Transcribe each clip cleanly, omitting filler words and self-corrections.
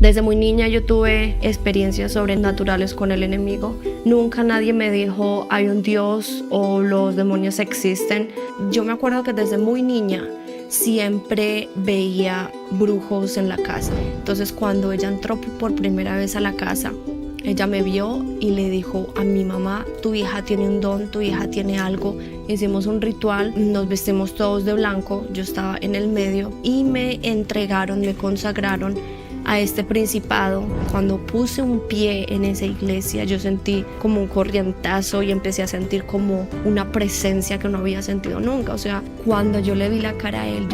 Desde muy niña yo tuve experiencias sobrenaturales con el enemigo. Nunca nadie me dijo hay un Dios o los demonios existen. Yo me acuerdo que desde muy niña siempre veía brujos en la casa. Entonces cuando ella entró por primera vez a la casa, ella me vio y le dijo a mi mamá: tu hija tiene un don, tu hija tiene algo. Hicimos un ritual, nos vestimos todos de blanco, yo estaba en el medio y me entregaron, me consagraron a este principado. Cuando puse un pie en esa iglesia, yo sentí como un corrientazo y empecé a sentir como una presencia que no había sentido nunca. O sea, cuando yo le vi la cara a él,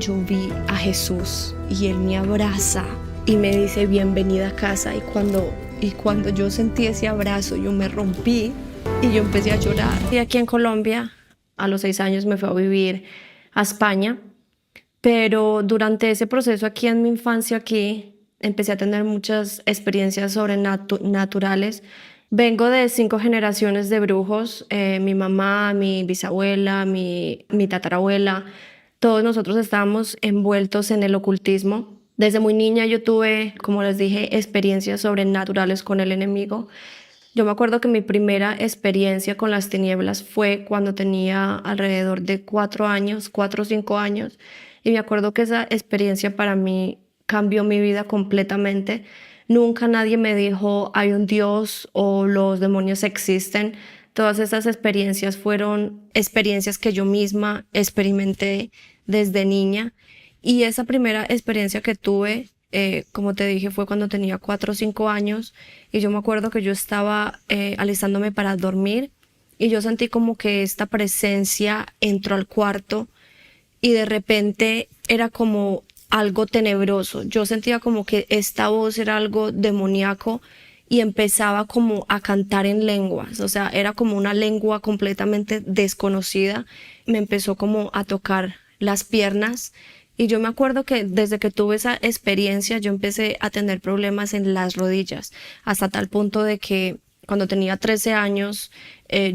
yo vi a Jesús y él me abraza y me dice bienvenida a casa. Y cuando yo sentí ese abrazo, yo me rompí y yo empecé a llorar. Y aquí en Colombia, a los 6 años me fui a vivir a España. Pero durante ese proceso aquí en mi infancia, aquí empecé a tener muchas experiencias sobrenaturales. Vengo de 5 generaciones de brujos, mi mamá, mi bisabuela, mi tatarabuela, todos nosotros estábamos envueltos en el ocultismo. Desde muy niña yo tuve, como les dije, experiencias sobrenaturales con el enemigo. Yo me acuerdo que mi primera experiencia con las tinieblas fue cuando tenía alrededor de 4 años, 4 o 5 años. Y me acuerdo que esa experiencia para mí cambió mi vida completamente. Nunca nadie me dijo hay un Dios o los demonios existen. Todas esas experiencias fueron experiencias que yo misma experimenté desde niña. Y esa primera experiencia que tuve, como te dije, fue cuando tenía 4 o 5 años. Y yo me acuerdo que yo estaba alistándome para dormir y yo sentí como que esta presencia entró al cuarto y de repente era como algo tenebroso. Yo sentía como que esta voz era algo demoníaco y empezaba como a cantar en lenguas. O sea, era como una lengua completamente desconocida. Me empezó como a tocar las piernas. Y yo me acuerdo que desde que tuve esa experiencia yo empecé a tener problemas en las rodillas, hasta tal punto de que cuando tenía 13 años,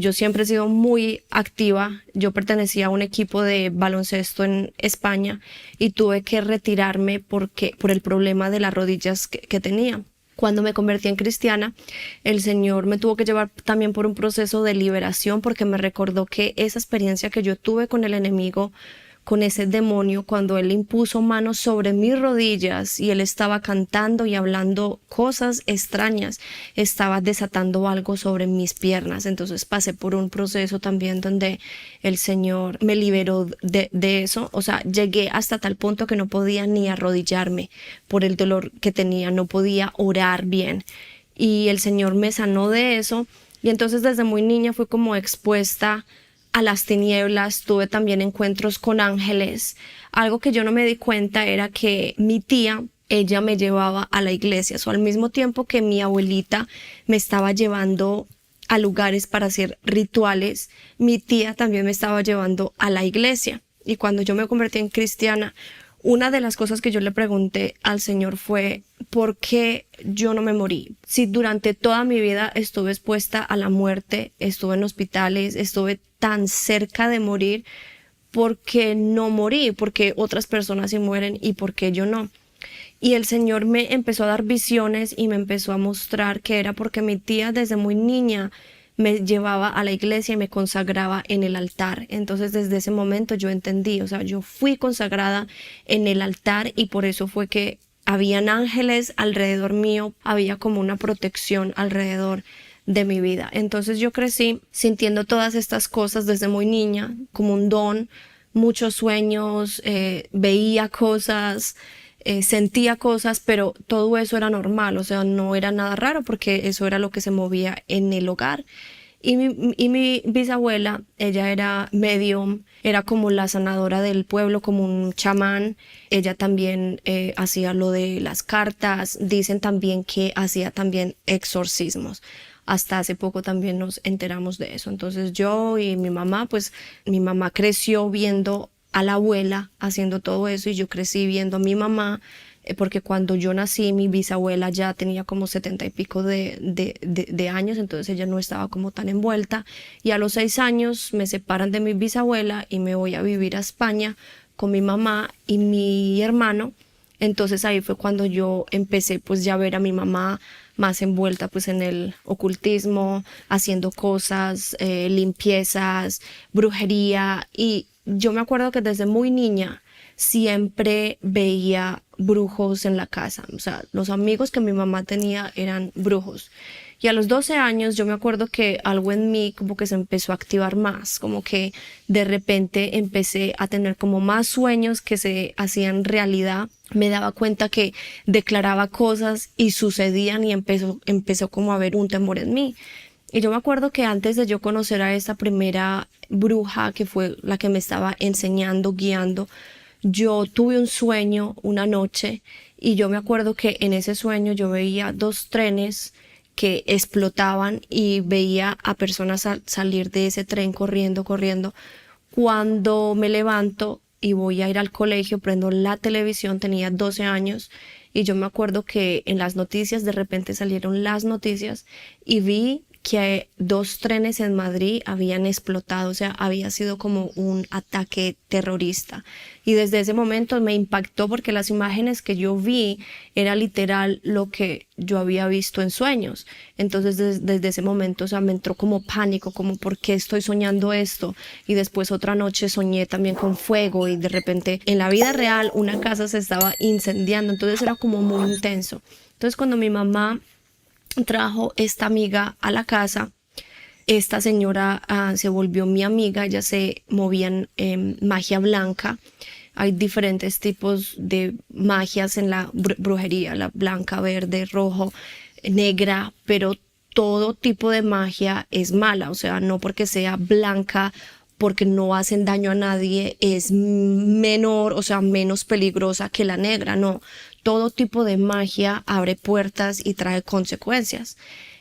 yo siempre he sido muy activa. Yo pertenecía a un equipo de baloncesto en España y tuve que retirarme por el problema de las rodillas que tenía. Cuando me convertí en cristiana, el Señor me tuvo que llevar también por un proceso de liberación, porque me recordó que esa experiencia que yo tuve con el enemigo, con ese demonio, cuando él impuso manos sobre mis rodillas y él estaba cantando y hablando cosas extrañas, estaba desatando algo sobre mis piernas. Entonces pasé por un proceso también donde el Señor me liberó de eso. O sea, llegué hasta tal punto que no podía ni arrodillarme por el dolor que tenía, no podía orar bien. Y el Señor me sanó de eso. Y entonces desde muy niña fui como expuesta a las tinieblas. Tuve también encuentros con ángeles. Algo que yo no me di cuenta era que mi tía, ella me llevaba a la iglesia. Al mismo tiempo que mi abuelita me estaba llevando a lugares para hacer rituales, mi tía también me estaba llevando a la iglesia. Y cuando yo me convertí en cristiana, una de las cosas que yo le pregunté al Señor fue: ¿por qué yo no me morí? Si durante toda mi vida estuve expuesta a la muerte, estuve en hospitales, estuve tan cerca de morir, ¿por qué no morí? ¿Por qué otras personas sí mueren y por qué yo no? Y el Señor me empezó a dar visiones y me empezó a mostrar que era porque mi tía desde muy niña me llevaba a la iglesia y me consagraba en el altar. Entonces desde ese momento yo entendí, o sea, yo fui consagrada en el altar y por eso fue que habían ángeles alrededor mío, había como una protección alrededor de mi vida. Entonces yo crecí sintiendo todas estas cosas desde muy niña, como un don, muchos sueños, veía cosas, sentía cosas, pero todo eso era normal. O sea, no era nada raro porque eso era lo que se movía en el hogar. Y mi bisabuela, ella era medium, era como la sanadora del pueblo, como un chamán. Ella también hacía lo de las cartas. Dicen también que hacía también exorcismos. Hasta hace poco también nos enteramos de eso. Entonces yo y mi mamá, pues mi mamá creció viendo a la abuela haciendo todo eso y yo crecí viendo a mi mamá, porque cuando yo nací mi bisabuela ya tenía como 70 y pico de años, entonces ella no estaba como tan envuelta. Y a los 6 años me separan de mi bisabuela y me voy a vivir a España con mi mamá y mi hermano. Entonces ahí fue cuando yo empecé pues ya a ver a mi mamá más envuelta pues en el ocultismo, haciendo cosas, limpiezas, brujería. Y yo me acuerdo que desde muy niña siempre veía brujos en la casa. O sea, los amigos que mi mamá tenía eran brujos. Y a los 12 años yo me acuerdo que algo en mí como que se empezó a activar más, como que de repente empecé a tener como más sueños que se hacían realidad. Me daba cuenta que declaraba cosas y sucedían y empezó como a haber un temor en mí. Y yo me acuerdo que antes de yo conocer a esta primera bruja que fue la que me estaba enseñando, guiando, yo tuve un sueño una noche y yo me acuerdo que en ese sueño yo veía dos trenes que explotaban y veía a personas salir de ese tren corriendo, corriendo. Cuando me levanto y voy a ir al colegio, prendo la televisión, tenía 12 años y yo me acuerdo que en las noticias de repente salieron las noticias y vi que dos trenes en Madrid habían explotado, o sea, había sido como un ataque terrorista. Y desde ese momento me impactó porque las imágenes que yo vi era literal lo que yo había visto en sueños. Entonces desde ese momento, o sea, me entró como pánico, como ¿por qué estoy soñando esto? Y después otra noche soñé también con fuego y de repente en la vida real una casa se estaba incendiando, entonces era como muy intenso. Entonces cuando mi mamá trajo esta amiga a la casa, esta señora se volvió mi amiga, ella se movía en magia blanca. Hay diferentes tipos de magias en la brujería, la blanca, verde, rojo, negra, pero todo tipo de magia es mala, o sea, no porque sea blanca, porque no hacen daño a nadie, es menor, o sea, menos peligrosa que la negra, no. Todo tipo de magia abre puertas y trae consecuencias.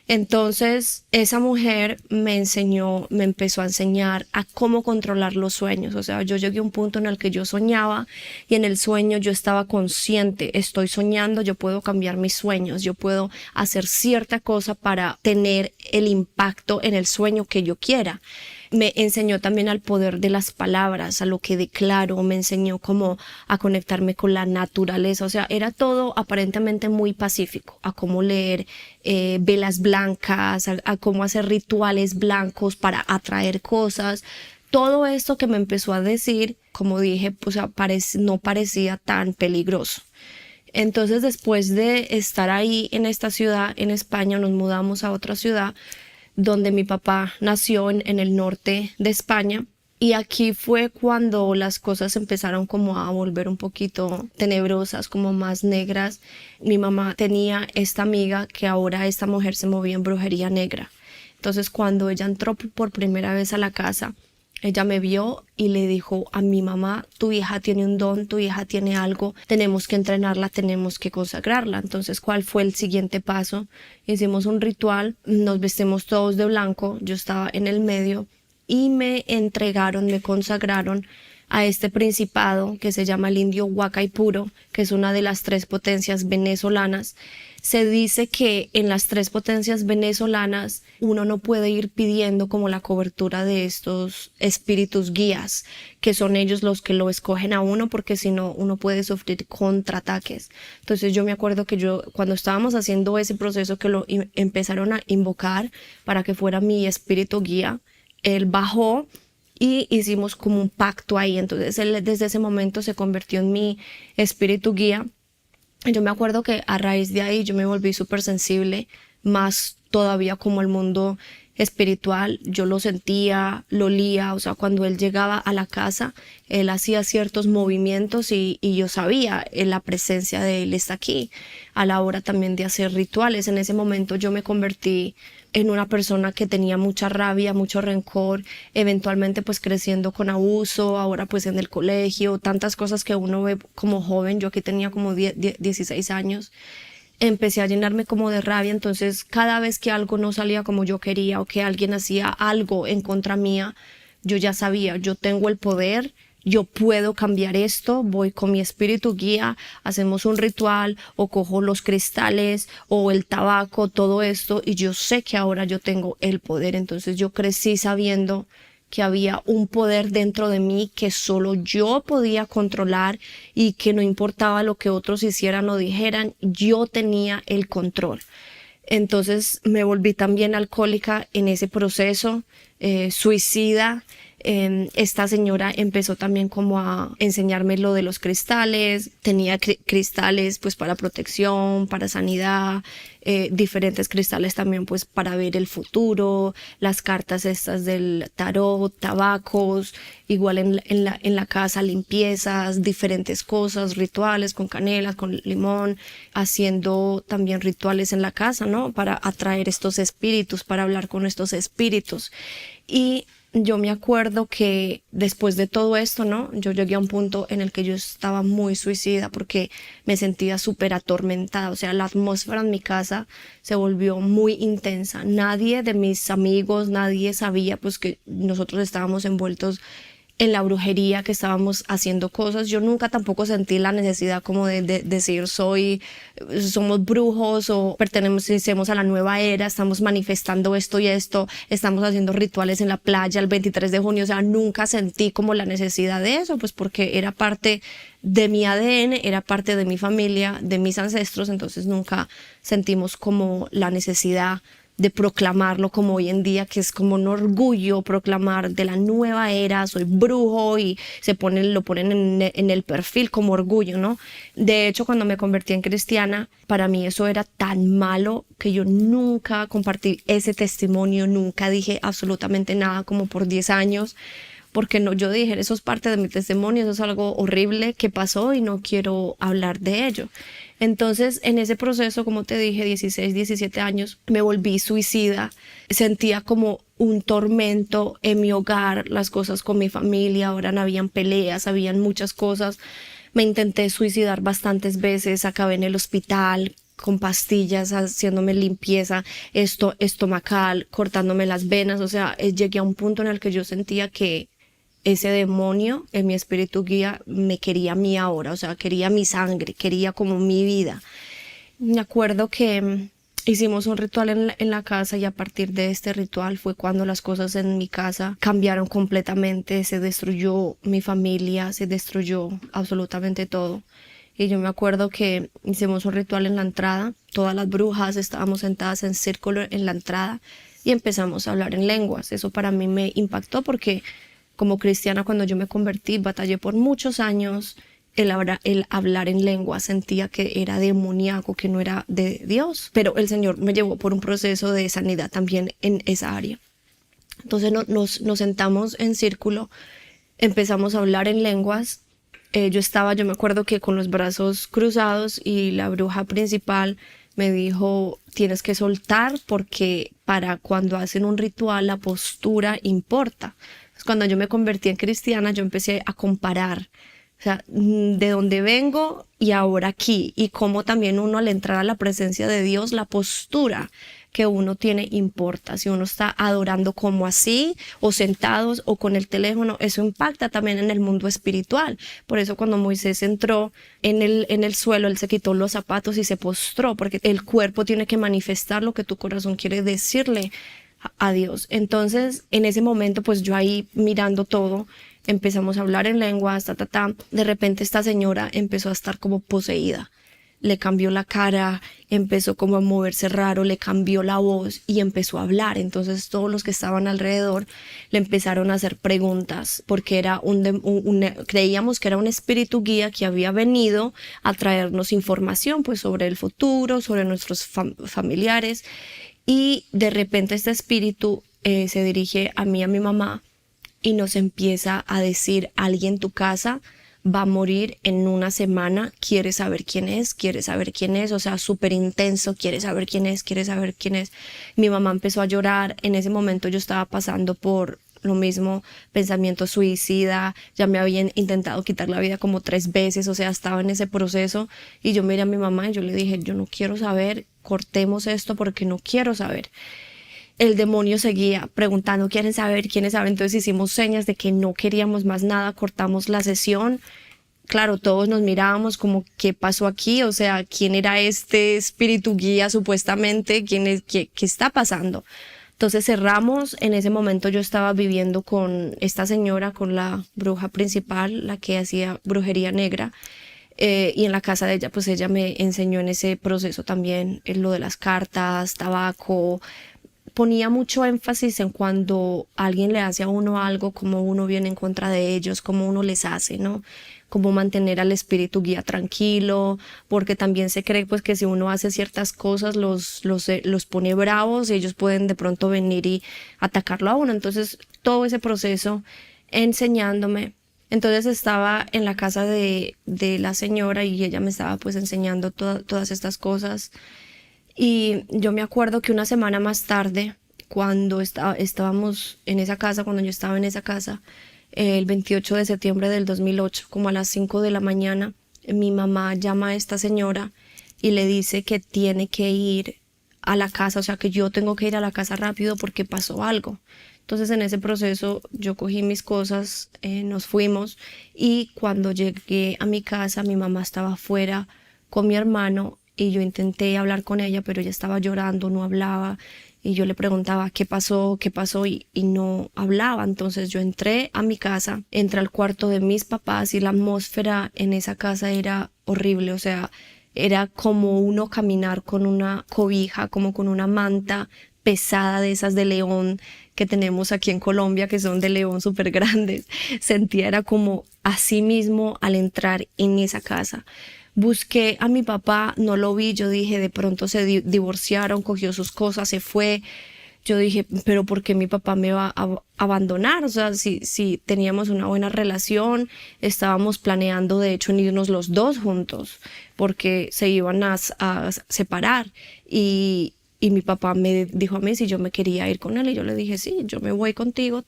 Entonces, esa mujer me empezó a enseñar a cómo controlar los sueños. O sea, yo llegué a un punto en el que yo soñaba y en el sueño yo estaba consciente, estoy soñando, yo puedo cambiar mis sueños, yo puedo hacer cierta cosa para tener el impacto en el sueño que yo quiera. Me enseñó también al poder de las palabras, a lo que declaro, me enseñó cómo a conectarme con la naturaleza, o sea, era todo aparentemente muy pacífico, a cómo leer velas blancas, a cómo hacer rituales blancos para atraer cosas. Todo esto que me empezó a decir, como dije, pues no parecía tan peligroso. Entonces, después de estar ahí en esta ciudad, en España, nos mudamos a otra ciudad donde mi papá nació en el norte de España. Y aquí fue cuando las cosas empezaron como a volver un poquito tenebrosas, como más negras. Mi mamá tenía esta amiga que ahora esta mujer se movía en brujería negra. Entonces cuando ella entró por primera vez a la casa, ella me vio y le dijo a mi mamá, tu hija tiene un don, tu hija tiene algo, tenemos que entrenarla, tenemos que consagrarla. Entonces, ¿cuál fue el siguiente paso? Hicimos un ritual, nos vestimos todos de blanco, yo estaba en el medio y me entregaron, me consagraron a este principado que se llama el indio Huaycaipuro, que es una de las 3 potencias venezolanas. Se dice que en las 3 potencias venezolanas uno no puede ir pidiendo como la cobertura de estos espíritus guías, que son ellos los que lo escogen a uno, porque si no uno puede sufrir contraataques. Entonces yo me acuerdo que cuando estábamos haciendo ese proceso que lo empezaron a invocar para que fuera mi espíritu guía, él bajó y hicimos como un pacto ahí. Entonces él desde ese momento se convirtió en mi espíritu guía. Yo me acuerdo que a raíz de ahí yo me volví súper sensible, más todavía como el mundo espiritual. Yo lo sentía, lo olía, o sea, cuando él llegaba a la casa, él hacía ciertos movimientos y yo sabía la presencia de él está aquí. A la hora también de hacer rituales, en ese momento yo me convertí en una persona que tenía mucha rabia, mucho rencor, eventualmente pues creciendo con abuso, ahora pues en el colegio, tantas cosas que uno ve como joven. Yo aquí tenía como 16 años, empecé a llenarme como de rabia. Entonces cada vez que algo no salía como yo quería o que alguien hacía algo en contra mía, yo ya sabía, yo tengo el poder, yo puedo cambiar esto, voy con mi espíritu guía, hacemos un ritual o cojo los cristales o el tabaco, todo esto, y yo sé que ahora yo tengo el poder. Entonces yo crecí sabiendo que había un poder dentro de mí que solo yo podía controlar y que no importaba lo que otros hicieran o dijeran, yo tenía el control. Entonces me volví también alcohólica en ese proceso, suicida. Esta señora empezó también como a enseñarme lo de los cristales. Tenía cristales pues para protección, para sanidad, diferentes cristales también pues para ver el futuro, las cartas estas del tarot, tabacos, igual en la casa, limpiezas, diferentes cosas, rituales con canela, con limón, haciendo también rituales en la casa, ¿no? Para atraer estos espíritus, para hablar con estos espíritus. Y yo me acuerdo que después de todo esto, ¿no? Yo llegué a un punto en el que yo estaba muy suicida porque me sentía súper atormentada. O sea, la atmósfera en mi casa se volvió muy intensa. Nadie de mis amigos, nadie sabía pues que nosotros estábamos envueltos en la brujería, que estábamos haciendo cosas. Yo nunca tampoco sentí la necesidad como de decir somos brujos o pertenecemos a la nueva era, estamos manifestando esto y esto, estamos haciendo rituales en la playa el 23 de junio. O sea, nunca sentí como la necesidad de eso, pues porque era parte de mi ADN, era parte de mi familia, de mis ancestros. Entonces nunca sentimos como la necesidad de proclamarlo como hoy en día, que es como un orgullo proclamar de la nueva era, soy brujo, y lo ponen en el perfil como orgullo, ¿no? De hecho, cuando me convertí en cristiana, para mí eso era tan malo que yo nunca compartí ese testimonio, nunca dije absolutamente nada como por 10 años, porque no, yo dije, eso es parte de mi testimonio, eso es algo horrible que pasó y no quiero hablar de ello. Entonces, en ese proceso, como te dije, 16, 17 años, me volví suicida. Sentía como un tormento en mi hogar, las cosas con mi familia, ahora no habían peleas, habían muchas cosas. Me intenté suicidar bastantes veces, acabé en el hospital con pastillas, haciéndome limpieza estomacal, cortándome las venas. O sea, llegué a un punto en el que yo sentía que ese demonio en mi espíritu guía me quería a mí ahora, o sea, quería mi sangre, quería como mi vida. Me acuerdo que hicimos un ritual en la casa, y a partir de este ritual fue cuando las cosas en mi casa cambiaron completamente. Se destruyó mi familia, se destruyó absolutamente todo. Y yo me acuerdo que hicimos un ritual en la entrada, todas las brujas estábamos sentadas en círculo en la entrada y empezamos a hablar en lenguas. Eso para mí me impactó porque como cristiana, cuando yo me convertí, batallé por muchos años el hablar en lengua. Sentía que era demoníaco, que no era de Dios. Pero el Señor me llevó por un proceso de sanidad también en esa área. Entonces nos sentamos en círculo, empezamos a hablar en lenguas. Yo me acuerdo que con los brazos cruzados, y la bruja principal me dijo, tienes que soltar porque para cuando hacen un ritual la postura importa. Cuando yo me convertí en cristiana, yo empecé a comparar, o sea, de dónde vengo y ahora aquí, y cómo también uno al entrar a la presencia de Dios, la postura que uno tiene importa. Si uno está adorando como así, o sentados, o con el teléfono, eso impacta también en el mundo espiritual. Por eso cuando Moisés entró en el suelo, él se quitó los zapatos y se postró, porque el cuerpo tiene que manifestar lo que tu corazón quiere decirle a Dios. Entonces, en ese momento, pues yo ahí mirando todo, empezamos a hablar en lenguas, De repente esta señora empezó a estar como poseída. Le cambió la cara, empezó como a moverse raro, le cambió la voz y empezó a hablar. Entonces todos los que estaban alrededor le empezaron a hacer preguntas, porque era creíamos que era un espíritu guía que había venido a traernos información pues sobre el futuro, sobre nuestros familiares. Y de repente este espíritu se dirige a mí, a mi mamá, y nos empieza a decir, alguien en tu casa va a morir en una semana, ¿quieres saber quién es? ¿Quieres saber quién es? O sea, súper intenso, ¿quieres saber quién es? ¿Quieres saber quién es? Mi mamá empezó a llorar. En ese momento yo estaba pasando por lo mismo, pensamiento suicida, ya me habían intentado quitar la vida como 3 veces, o sea, estaba en ese proceso. Y yo miré a mi mamá y yo le dije, yo no quiero saber, cortemos esto porque no quiero saber. El demonio seguía preguntando, ¿quieren saber? ¿Quieren saber? Entonces hicimos señas de que no queríamos más nada, cortamos la sesión. Claro, todos nos mirábamos como, ¿qué pasó aquí? O sea, ¿quién era este espíritu guía supuestamente? ¿Qué está pasando? Entonces cerramos. En ese momento yo estaba viviendo con esta señora, con la bruja principal, la que hacía brujería negra. Y en la casa de ella, pues ella me enseñó en ese proceso también lo de las cartas, tabaco. Ponía mucho énfasis en cuando alguien le hace a uno algo, cómo uno viene en contra de ellos, cómo uno les hace, ¿no? Cómo mantener al espíritu guía tranquilo, porque también se cree pues que si uno hace ciertas cosas los pone bravos y ellos pueden de pronto venir y atacarlo a uno. Entonces todo ese proceso enseñándome. Entonces estaba en la casa de la señora y ella me estaba pues enseñando todas estas cosas. Y yo me acuerdo que una semana más tarde, cuando estábamos en esa casa, cuando yo estaba en esa casa, el 28 de septiembre del 2008, como a las 5 de la mañana, mi mamá llama a esta señora y le dice que tiene que ir a la casa, o sea, que yo tengo que ir a la casa rápido porque pasó algo. Entonces en ese proceso yo cogí mis cosas, nos fuimos, y cuando llegué a mi casa mi mamá estaba afuera con mi hermano y yo intenté hablar con ella, pero ella estaba llorando, no hablaba, y yo le preguntaba qué pasó y no hablaba. Entonces yo entré a mi casa, entré al cuarto de mis papás y la atmósfera en esa casa era horrible, o sea, era como uno caminar con una cobija, como con una manta pesada de esas de león que tenemos aquí en Colombia, que son de león súper grandes. Sentía era como así mismo al entrar en esa casa. Busqué a mi papá, no lo vi, yo dije de pronto se divorciaron, cogió sus cosas, se fue. Yo dije, pero ¿por qué mi papá me va a abandonar? O sea, si teníamos una buena relación, estábamos planeando de hecho en irnos los dos juntos, porque se iban a separar. Y mi papá me dijo a mí si yo me quería ir con él, y yo le dije, sí, yo me voy contigo.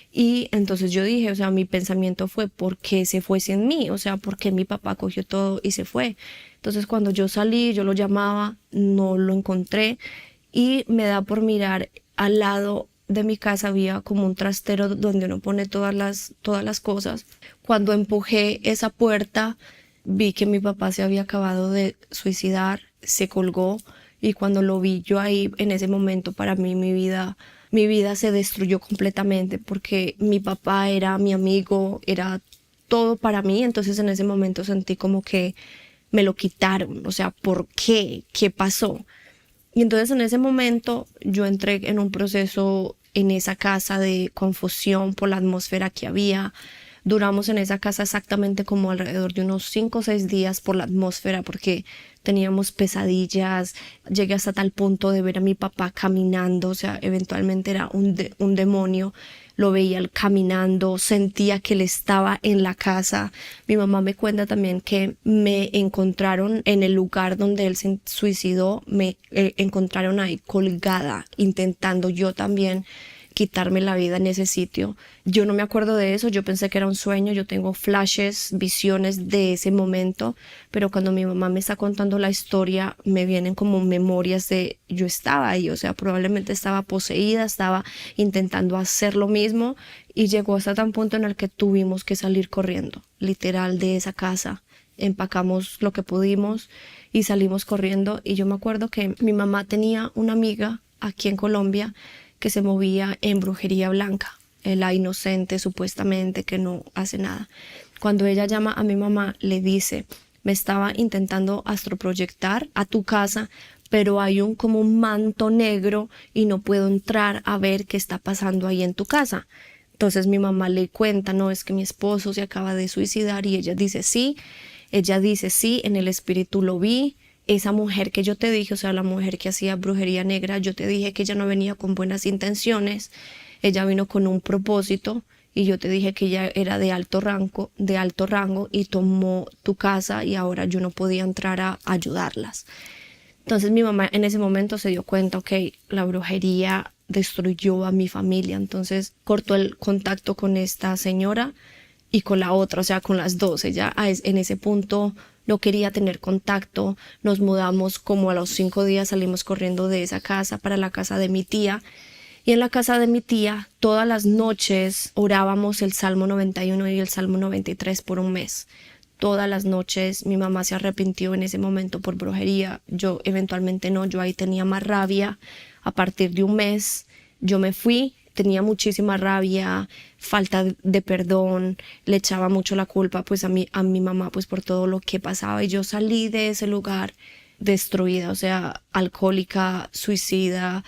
Y entonces yo dije, o sea, mi pensamiento fue, ¿por qué se fue sin mí? O sea, ¿por qué mi papá cogió todo y se fue? Entonces cuando yo salí, yo lo llamaba, no lo encontré, y me da por mirar al lado de mi casa había como un trastero donde uno pone todas las cosas. Cuando empujé esa puerta, vi que mi papá se había acabado de suicidar, se colgó, y cuando lo vi yo ahí, en ese momento, para mí mi vida se destruyó completamente, porque mi papá era mi amigo, era todo para mí. Entonces en ese momento sentí como que me lo quitaron, o sea, ¿por qué? ¿Qué pasó? Y entonces en ese momento yo entré en un proceso en esa casa de confusión por la atmósfera que había. Duramos en esa casa exactamente como alrededor de unos 5 o 6 días por la atmósfera, porque teníamos pesadillas. Llegué hasta tal punto de ver a mi papá caminando, o sea, eventualmente era un demonio. Lo veía él caminando, sentía que él estaba en la casa. Mi mamá me cuenta también que me encontraron en el lugar donde él se suicidó, me encontraron ahí colgada, intentando yo también quitarme la vida en ese sitio. Yo no me acuerdo de eso, yo pensé que era un sueño, yo tengo flashes, visiones de ese momento, pero cuando mi mamá me está contando la historia, me vienen como memorias de yo estaba ahí, o sea, probablemente estaba poseída, estaba intentando hacer lo mismo, y llegó hasta tan punto en el que tuvimos que salir corriendo, literal, de esa casa. Empacamos lo que pudimos y salimos corriendo. Y yo me acuerdo que mi mamá tenía una amiga aquí en Colombia que se movía en brujería blanca, la inocente supuestamente que no hace nada. Cuando ella llama a mi mamá, le dice, me estaba intentando astroproyectar a tu casa, pero hay como un manto negro y no puedo entrar a ver qué está pasando ahí en tu casa. Entonces mi mamá le cuenta, no, es que mi esposo se acaba de suicidar, y ella dice sí, en el espíritu lo vi. Esa mujer que yo te dije, o sea, la mujer que hacía brujería negra, yo te dije que ella no venía con buenas intenciones, ella vino con un propósito, y yo te dije que ella era de alto rango y tomó tu casa, y ahora yo no podía entrar a ayudarlas. Entonces mi mamá en ese momento se dio cuenta, ok, la brujería destruyó a mi familia. Entonces cortó el contacto con esta señora y con la otra, o sea, con las dos. Ella en ese punto no quería tener contacto. Nos mudamos, como a los 5 días salimos corriendo de esa casa para la casa de mi tía. Y en la casa de mi tía todas las noches orábamos el Salmo 91 y el Salmo 93 por un mes. Todas las noches. Mi mamá se arrepintió en ese momento por brujería. Yo eventualmente no, yo ahí tenía más rabia. A partir de un mes Yo me fui, tenía muchísima rabia, falta de perdón, le echaba mucho la culpa pues a mi mamá pues por todo lo que pasaba, y yo salí de ese lugar destruida, o sea, alcohólica, suicida,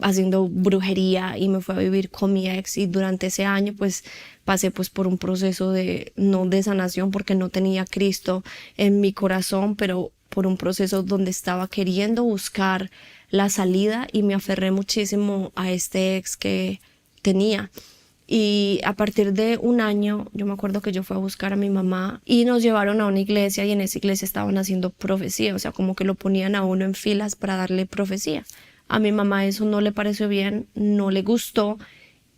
haciendo brujería, y me fui a vivir con mi ex, y durante ese año pues pasé pues por un proceso de, no de sanación porque no tenía a Cristo en mi corazón, pero por un proceso donde estaba queriendo buscar la salida, y me aferré muchísimo a este ex que tenía. Y a partir de un año, yo me acuerdo que yo fui a buscar a mi mamá y nos llevaron a una iglesia, y en esa iglesia estaban haciendo profecía, o sea, como que lo ponían a uno en filas para darle profecía. A mi mamá eso no le pareció bien, no le gustó,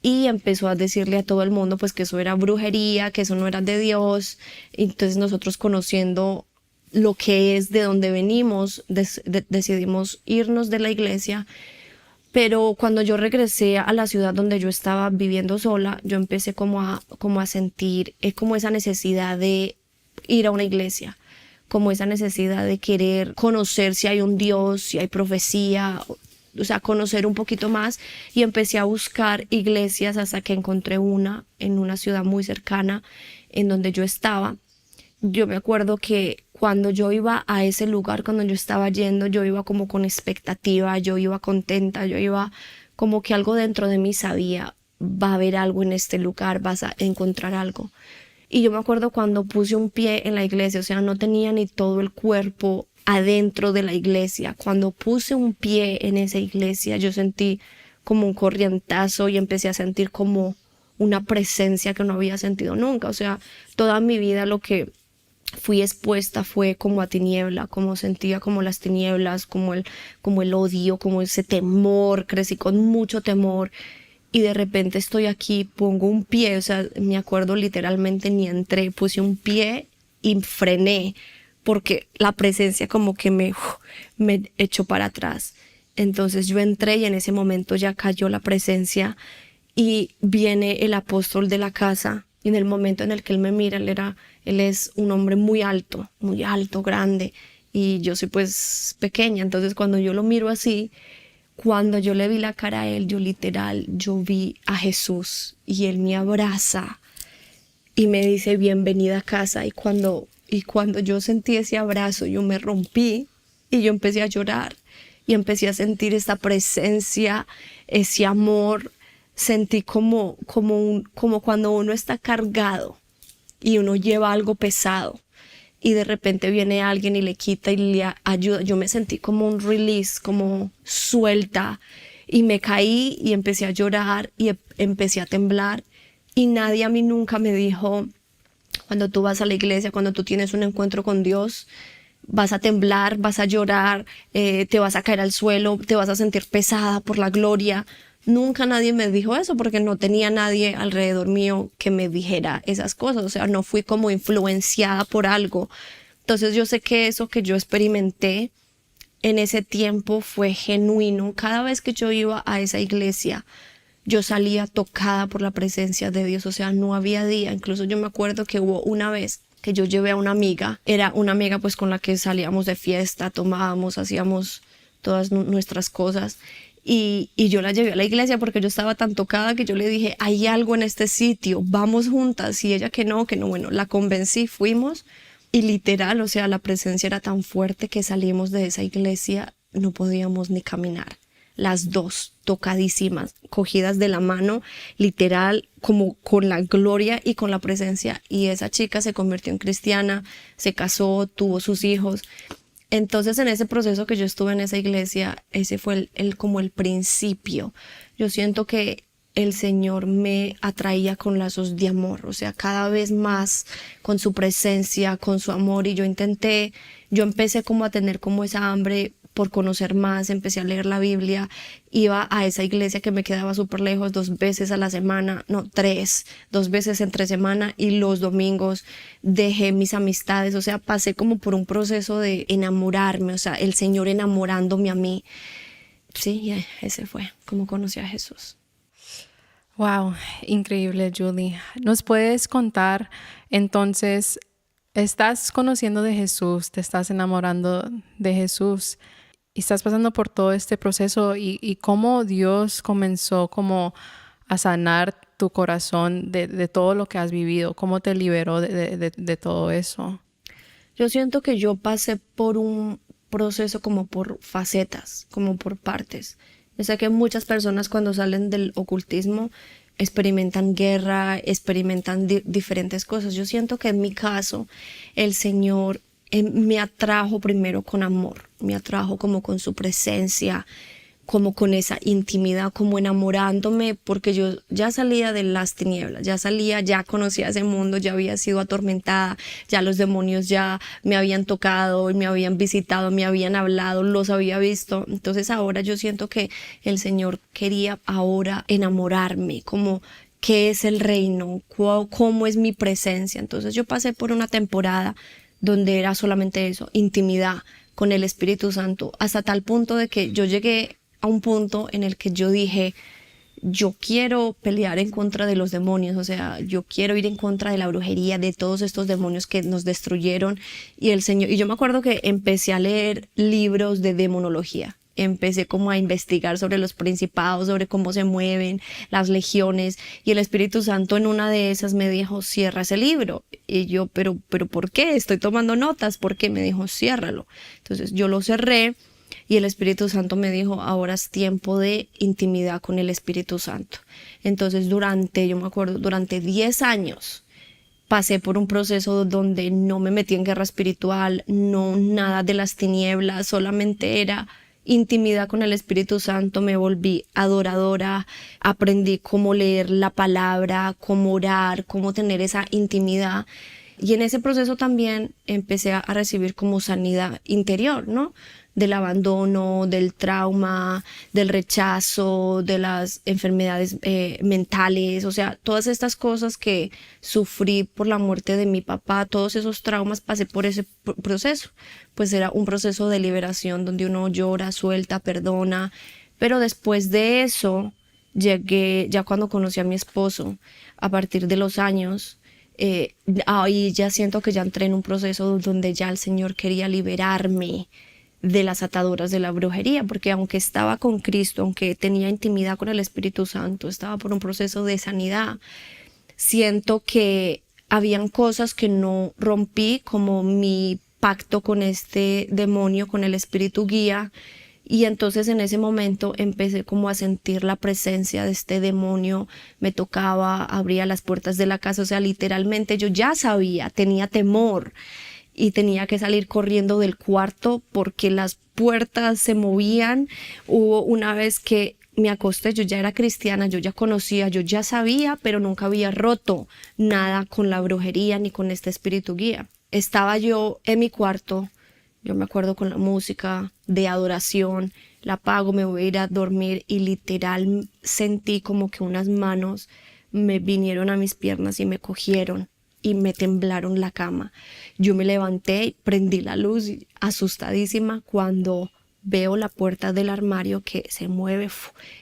y empezó a decirle a todo el mundo pues que eso era brujería, que eso no era de Dios. Entonces nosotros, conociendo lo que es, de dónde venimos, decidimos irnos de la iglesia. Pero cuando yo regresé a la ciudad donde yo estaba viviendo sola, yo empecé como a sentir como esa necesidad de ir a una iglesia, como esa necesidad de querer conocer si hay un Dios, si hay profecía, o sea, conocer un poquito más. Y empecé a buscar iglesias hasta que encontré una en una ciudad muy cercana en donde yo estaba. Yo me acuerdo que cuando yo iba a ese lugar, cuando yo estaba yendo, yo iba como con expectativa, yo iba contenta, yo iba como que algo dentro de mí sabía, va a haber algo en este lugar, vas a encontrar algo. Y yo me acuerdo cuando puse un pie en la iglesia, o sea, no tenía ni todo el cuerpo adentro de la iglesia. Cuando puse un pie en esa iglesia, yo sentí como un corrientazo y empecé a sentir como una presencia que no había sentido nunca. O sea, toda mi vida lo que fui expuesta fue como a tiniebla, como sentía como las tinieblas, como el odio, como ese temor. Crecí con mucho temor, y de repente estoy aquí, pongo un pie, o sea, me acuerdo literalmente, ni entré, puse un pie y frené porque la presencia como que me echó para atrás. Entonces yo entré, y en ese momento ya cayó la presencia, y viene el apóstol de la casa, y en el momento en el que él me mira, él es un hombre muy alto, grande, y yo soy pues pequeña. Entonces cuando yo lo miro así, cuando yo le vi la cara a él, yo vi a Jesús, y él me abraza y me dice bienvenida a casa. Y cuando yo sentí ese abrazo, yo me rompí y yo empecé a llorar, y empecé a sentir esta presencia, ese amor. Sentí como cuando uno está cargado y uno lleva algo pesado, y de repente viene alguien y le quita y le ayuda. Yo me sentí como un release, como suelta, y me caí y empecé a llorar y empecé a temblar. Y nadie a mí nunca me dijo, cuando tú vas a la iglesia, cuando tú tienes un encuentro con Dios, vas a temblar, vas a llorar, te vas a caer al suelo, te vas a sentir pesada por la gloria. Nunca nadie me dijo eso, porque no tenía nadie alrededor mío que me dijera esas cosas. O sea, no fui como influenciada por algo. Entonces yo sé que eso que yo experimenté en ese tiempo fue genuino. Cada vez que yo iba a esa iglesia, yo salía tocada por la presencia de Dios. O sea, no había día. Incluso yo me acuerdo que hubo una vez que yo llevé a una amiga. Era una amiga pues con la que salíamos de fiesta, tomábamos, hacíamos todas nuestras cosas. Y yo la llevé a la iglesia porque yo estaba tan tocada que yo le dije, hay algo en este sitio, vamos juntas. Y ella que no, bueno, la convencí, fuimos, y literal, o sea, la presencia era tan fuerte que salimos de esa iglesia, no podíamos ni caminar. Las dos tocadísimas, cogidas de la mano, literal, como con la gloria y con la presencia. Y esa chica se convirtió en cristiana, se casó, tuvo sus hijos. Entonces, en ese proceso que yo estuve en esa iglesia, ese fue como el principio. Yo siento que el Señor me atraía con lazos de amor, o sea, cada vez más con su presencia, con su amor. Y yo empecé como a tener como esa hambre por conocer más. Empecé a leer la Biblia, iba a esa iglesia que me quedaba súper lejos 2 veces a la semana, no, 2 veces entre semana, y los domingos dejé mis amistades. O sea, pasé como por un proceso de enamorarme, o sea, el Señor enamorándome a mí. Sí, ese fue como conocí a Jesús. Wow, increíble, Julie. ¿Nos puedes contar entonces, estás conociendo de Jesús, te estás enamorando de Jesús? Y estás pasando por todo este proceso y cómo Dios comenzó como a sanar tu corazón de todo lo que has vivido, cómo te liberó de todo eso. Yo siento que yo pasé por un proceso como por facetas, como por partes. Yo sé que muchas personas cuando salen del ocultismo experimentan guerra, experimentan diferentes cosas. Yo siento que en mi caso el Señor me atrajo primero con amor, me atrajo como con su presencia, como con esa intimidad, como enamorándome, porque yo ya salía de las tinieblas, ya conocía ese mundo, ya había sido atormentada, ya los demonios ya me habían tocado, me habían visitado, me habían hablado, los había visto. Entonces ahora yo siento que el Señor quería ahora enamorarme, como qué es el reino, cómo es mi presencia. Entonces yo pasé por una temporada donde era solamente eso, intimidad con el Espíritu Santo, hasta tal punto de que yo llegué a un punto en el que yo dije, yo quiero pelear en contra de los demonios, o sea, yo quiero ir en contra de la brujería, de todos estos demonios que nos destruyeron. Y el Señor, y yo me acuerdo que empecé a leer libros de demonología. Empecé como a investigar sobre los principados, sobre cómo se mueven las legiones, y el Espíritu Santo en una de esas me dijo, cierra ese libro. Y yo, pero ¿por qué? Estoy tomando notas. ¿Por qué? Me dijo, ciérralo. Entonces yo lo cerré. Y el Espíritu Santo me dijo, ahora es tiempo de intimidad con el Espíritu Santo. Entonces yo me acuerdo, durante 10 años pasé por un proceso donde no me metí en guerra espiritual, no nada de las tinieblas, solamente era intimidad con el Espíritu Santo. Me volví adoradora, aprendí cómo leer la palabra, cómo orar, cómo tener esa intimidad. Y en ese proceso también empecé a recibir como sanidad interior, ¿no? Del abandono, del trauma, del rechazo, de las enfermedades mentales, o sea, todas estas cosas que sufrí por la muerte de mi papá, todos esos traumas, pasé por ese proceso. Pues era un proceso de liberación donde uno llora, suelta, perdona, pero después de eso llegué, ya cuando conocí a mi esposo, a partir de los años, ahí ya siento que ya entré en un proceso donde ya el Señor quería liberarme de las ataduras de la brujería, porque aunque estaba con Cristo, aunque tenía intimidad con el Espíritu Santo, estaba por un proceso de sanidad, siento que habían cosas que no rompí, como mi pacto con este demonio, con el espíritu guía. Y entonces en ese momento empecé como a sentir la presencia de este demonio, me tocaba, abría las puertas de la casa, o sea, literalmente yo ya sabía, tenía temor y tenía que salir corriendo del cuarto porque las puertas se movían. Hubo una vez que me acosté, yo ya era cristiana, yo ya conocía, yo ya sabía, pero nunca había roto nada con la brujería ni con este espíritu guía. Estaba yo en mi cuarto, yo me acuerdo, con la música de adoración, la apago, me voy a ir a dormir y literal sentí como que unas manos me vinieron a mis piernas y me cogieron y me temblaron la cama. Yo me levanté, prendí la luz, asustadísima, cuando veo la puerta del armario que se mueve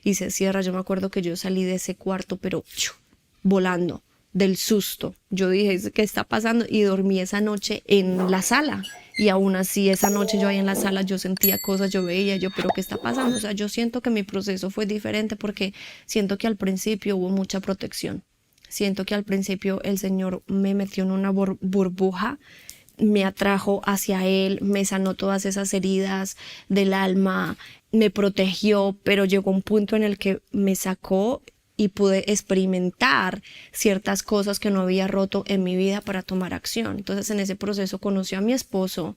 y se cierra. Yo me acuerdo que yo salí de ese cuarto, pero volando del susto. Yo dije, ¿qué está pasando? Y dormí esa noche en la sala. Y aún así, esa noche yo ahí en la sala, yo sentía cosas, yo veía, yo, ¿pero qué está pasando? O sea, yo siento que mi proceso fue diferente porque siento que al principio hubo mucha protección. Siento que al principio el Señor me metió en una burbuja, me atrajo hacia Él, me sanó todas esas heridas del alma, me protegió, pero llegó un punto en el que me sacó y pude experimentar ciertas cosas que no había roto en mi vida para tomar acción. Entonces en ese proceso conocí a mi esposo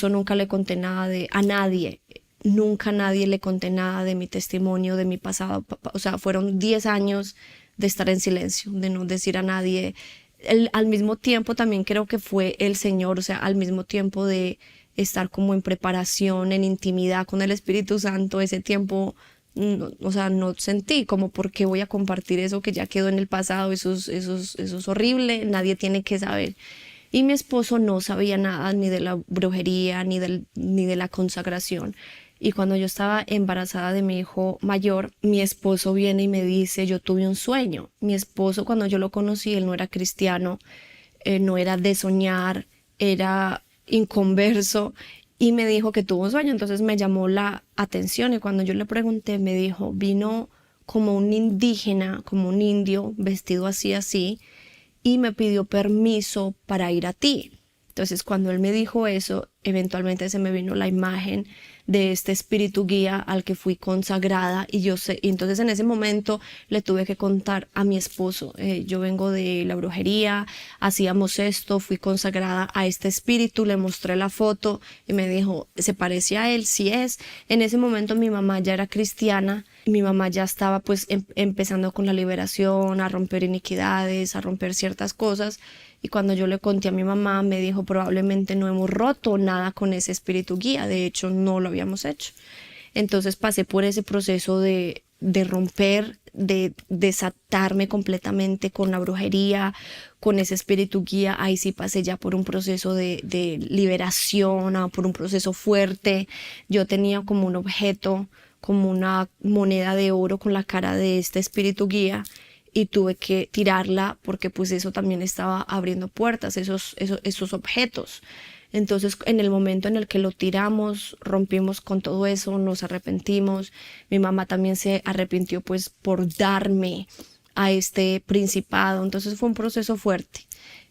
nunca le conté nada a nadie. Nunca a nadie le conté nada de mi testimonio, de mi pasado. O sea, fueron 10 años de estar en silencio, de no decir a nadie. Al mismo tiempo también creo que fue el Señor, o sea, al mismo tiempo de estar como en preparación, en intimidad con el Espíritu Santo, ese tiempo, no, o sea, no sentí como por qué voy a compartir eso que ya quedó en el pasado, eso es horrible, nadie tiene que saber. Y mi esposo no sabía nada ni de la brujería, ni de la consagración. Y cuando yo estaba embarazada de mi hijo mayor, mi esposo viene y me dice, yo tuve un sueño. Mi esposo, cuando yo lo conocí, él no era cristiano, no era de soñar, era inconverso. y me dijo que tuvo un sueño, entonces me llamó la atención y cuando yo le pregunté me dijo, vino como un indígena, como un indio, vestido así, así, y me pidió permiso para ir a ti. Entonces cuando él me dijo eso, eventualmente se me vino la imagen de este espíritu guía al que fui consagrada y yo sé, y entonces en ese momento le tuve que contar a mi esposo, yo vengo de la brujería, hacíamos esto, fui consagrada a este espíritu, le mostré la foto y me dijo, ¿se parece a él? Sí es. En ese momento mi mamá ya era cristiana, mi mamá ya estaba pues empezando con la liberación, a romper iniquidades, a romper ciertas cosas. Y cuando yo le conté a mi mamá, me dijo, probablemente no hemos roto nada con ese espíritu guía, de hecho no lo habíamos hecho. Entonces pasé por ese proceso de romper, de desatarme completamente con la brujería, con ese espíritu guía. Ahí sí pasé ya por un proceso de liberación, por un proceso fuerte. Yo tenía como un objeto, como una moneda de oro con la cara de este espíritu guía y tuve que tirarla porque pues eso también estaba abriendo puertas, esos objetos. Entonces en el momento en el que lo tiramos, rompimos con todo eso, nos arrepentimos. Mi mamá también se arrepintió pues por darme a este principado. Entonces fue un proceso fuerte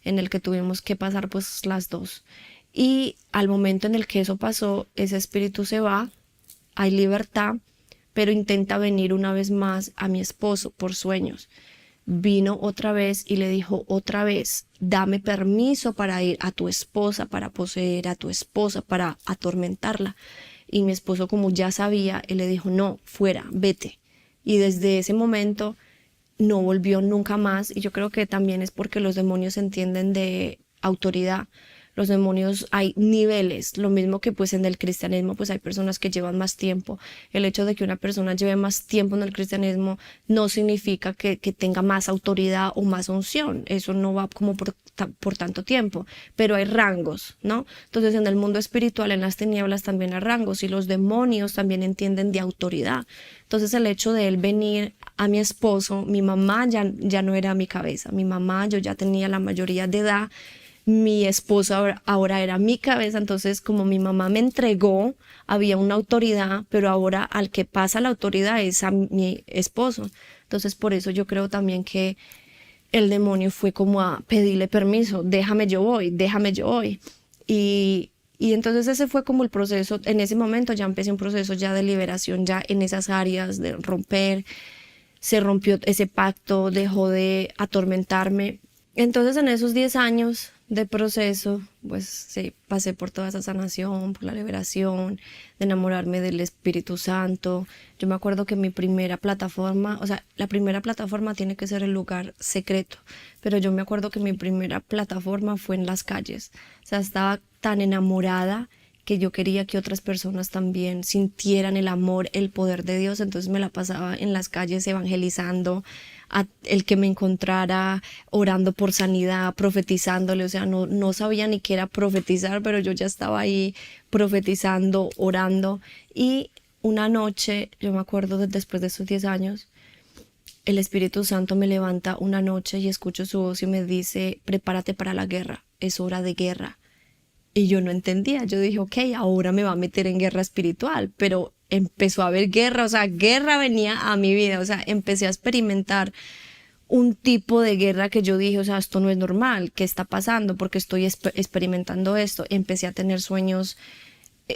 en el que tuvimos que pasar pues las dos. Y al momento en el que eso pasó, ese espíritu se va, hay libertad, pero intenta venir una vez más a mi esposo por sueños. Vino otra vez y le dijo otra vez, dame permiso para ir a tu esposa, para poseer a tu esposa, para atormentarla. Y mi esposo, como ya sabía, él le dijo, no, fuera, vete. Y desde ese momento no volvió nunca más. Y yo creo que también es porque los demonios entienden de autoridad. Los demonios, hay niveles, lo mismo que pues en el cristianismo pues hay personas que llevan más tiempo. El hecho de que una persona lleve más tiempo en el cristianismo no significa que tenga más autoridad o más unción. Eso no va como por tanto tiempo, pero hay rangos, ¿no? Entonces en el mundo espiritual, en las tinieblas también hay rangos y los demonios también entienden de autoridad. Entonces el hecho de él venir a mi esposo, mi mamá ya no era mi cabeza, mi mamá, yo ya tenía la mayoría de edad, mi esposo ahora era mi cabeza, entonces como mi mamá me entregó, había una autoridad, pero ahora al que pasa la autoridad es a mi esposo. Entonces por eso yo creo también que el demonio fue como a pedirle permiso, déjame yo voy. Y entonces ese fue como el proceso, en ese momento ya empecé un proceso ya de liberación, ya en esas áreas de romper, se rompió ese pacto, dejó de atormentarme. Entonces en esos 10 años de proceso, pues sí, pasé por toda esa sanación, por la liberación, de enamorarme del Espíritu Santo. Yo me acuerdo que mi primera plataforma, o sea, la primera plataforma tiene que ser el lugar secreto, pero yo me acuerdo que mi primera plataforma fue en las calles. O sea, estaba tan enamorada que yo quería que otras personas también sintieran el amor, el poder de Dios, entonces me la pasaba en las calles evangelizando a el que me encontrara, orando por sanidad, profetizándole, o sea, no sabía ni qué era profetizar, pero yo ya estaba ahí profetizando, orando. Y una noche, yo me acuerdo después de esos 10 años, el Espíritu Santo me levanta una noche y escucho su voz y me dice, prepárate para la guerra, es hora de guerra. Y yo no entendía, yo dije, ok, ahora me va a meter en guerra espiritual, pero empezó a haber guerra, o sea, guerra venía a mi vida, o sea, empecé a experimentar un tipo de guerra que yo dije, o sea, esto no es normal, ¿qué está pasando? Porque estoy experimentando esto. Empecé a tener sueños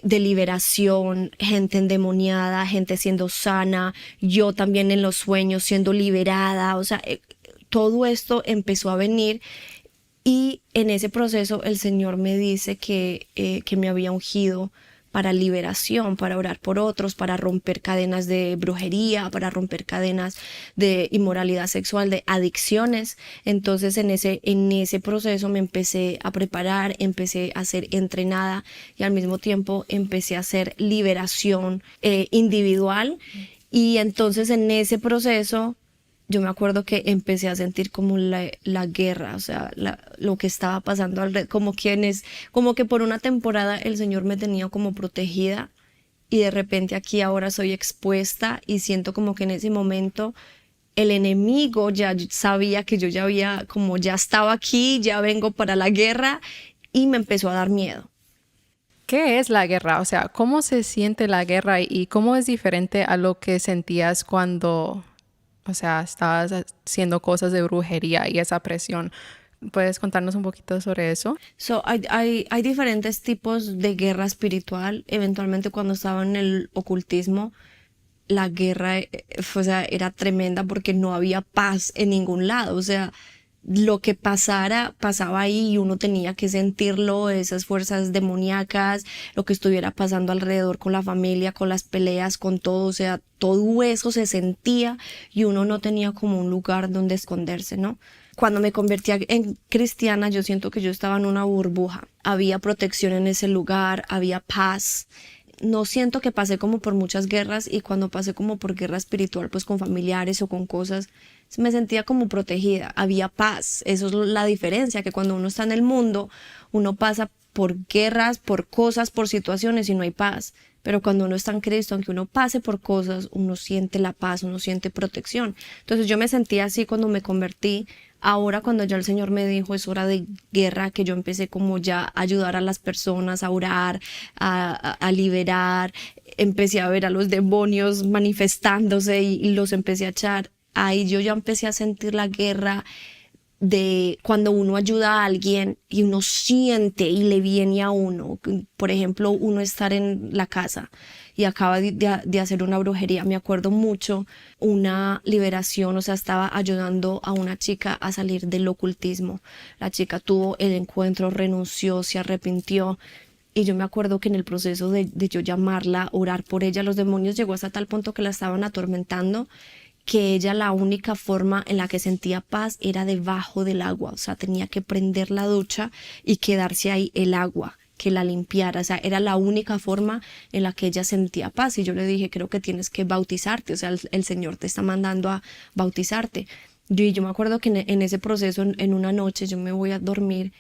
de liberación, gente endemoniada, gente siendo sana, yo también en los sueños siendo liberada, o sea, todo esto empezó a venir. Y en ese proceso el Señor me dice que me había ungido para liberación, para orar por otros, para romper cadenas de brujería, para romper cadenas de inmoralidad sexual, de adicciones. Entonces en ese proceso me empecé a preparar, empecé a ser entrenada y al mismo tiempo empecé a hacer liberación individual. Y entonces en ese proceso yo me acuerdo que empecé a sentir como la guerra, o sea, lo que estaba pasando alrededor, como que por una temporada el Señor me tenía como protegida y de repente aquí ahora soy expuesta y siento como que en ese momento el enemigo ya sabía que yo ya estaba aquí, ya vengo para la guerra y me empezó a dar miedo. ¿Qué es la guerra? O sea, ¿cómo se siente la guerra y cómo es diferente a lo que sentías cuando, o sea, estabas haciendo cosas de brujería y esa presión? ¿Puedes contarnos un poquito sobre eso? Hay diferentes tipos de guerra espiritual. Eventualmente cuando estaba en el ocultismo, la guerra, o sea, era tremenda porque no había paz en ningún lado. O sea, lo que pasara, pasaba ahí y uno tenía que sentirlo, esas fuerzas demoníacas, lo que estuviera pasando alrededor con la familia, con las peleas, con todo. O sea, todo eso se sentía y uno no tenía como un lugar donde esconderse, ¿no? Cuando me convertí en cristiana, yo siento que yo estaba en una burbuja. Había protección en ese lugar, había paz. No siento que pasé como por muchas guerras, y cuando pasé como por guerra espiritual, pues con familiares o con cosas, me sentía como protegida, había paz. Eso es la diferencia, que cuando uno está en el mundo, uno pasa por guerras, por cosas, por situaciones y no hay paz. Pero cuando uno está en Cristo, aunque uno pase por cosas, uno siente la paz, uno siente protección. Entonces yo me sentía así cuando me convertí. Ahora cuando ya el Señor me dijo es hora de guerra, que yo empecé como ya a ayudar a las personas, a orar, a liberar, empecé a ver a los demonios manifestándose y los empecé a echar. Ahí yo ya empecé a sentir la guerra de cuando uno ayuda a alguien y uno siente y le viene a uno. Por ejemplo, uno estar en la casa y acaba de hacer una brujería. Me acuerdo mucho una liberación, o sea, estaba ayudando a una chica a salir del ocultismo. La chica tuvo el encuentro, renunció, se arrepintió. Y yo me acuerdo que en el proceso de yo llamarla, orar por ella, los demonios llegó hasta tal punto que la estaban atormentando, que ella, la única forma en la que sentía paz era debajo del agua. O sea, tenía que prender la ducha y quedarse ahí el agua que la limpiara. O sea, era la única forma en la que ella sentía paz. Y yo le dije, creo que tienes que bautizarte. O sea, el Señor te está mandando a bautizarte. Yo me acuerdo que en ese proceso, en una noche, yo me voy a dormir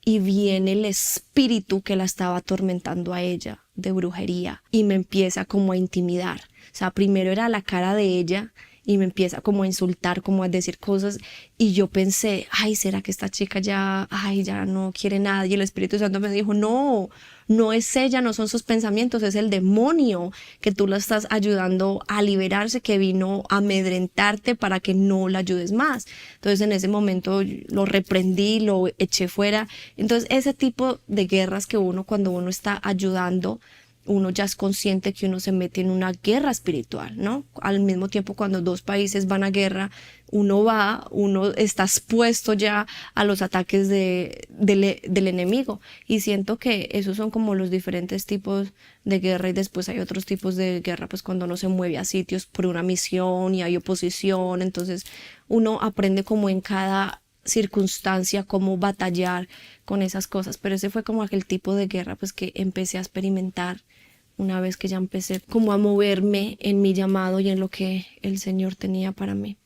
y viene el espíritu que la estaba atormentando a ella de brujería y me empieza como a intimidar. O sea, primero era la cara de ella y me empieza como a insultar, como a decir cosas, y yo pensé, ay, ¿será que esta chica ya no quiere nada? Y el Espíritu Santo me dijo, no, no es ella, no son sus pensamientos, es el demonio que tú la estás ayudando a liberarse, que vino a amedrentarte para que no la ayudes más. Entonces en ese momento lo reprendí, lo eché fuera. Entonces ese tipo de guerras que uno, cuando uno está ayudando, uno ya es consciente que uno se mete en una guerra espiritual, ¿no? Al mismo tiempo, cuando dos países van a guerra, uno está expuesto ya a los ataques del enemigo. Y siento que esos son como los diferentes tipos de guerra, y después hay otros tipos de guerra, pues cuando uno se mueve a sitios por una misión y hay oposición, entonces uno aprende como en cada circunstancia cómo batallar con esas cosas. Pero ese fue como aquel tipo de guerra pues que empecé a experimentar una vez que ya empecé como a moverme en mi llamado y en lo que el Señor tenía para mí.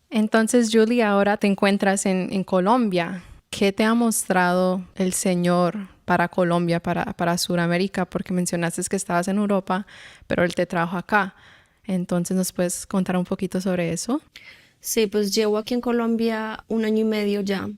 Entonces, Julie, ahora te encuentras en Colombia. ¿Qué te ha mostrado el Señor para Colombia, para Sudamérica? Porque mencionaste que estabas en Europa, pero Él te trajo acá. Entonces, ¿nos puedes contar un poquito sobre eso? Sí, pues llevo aquí en Colombia 1 año y medio ya.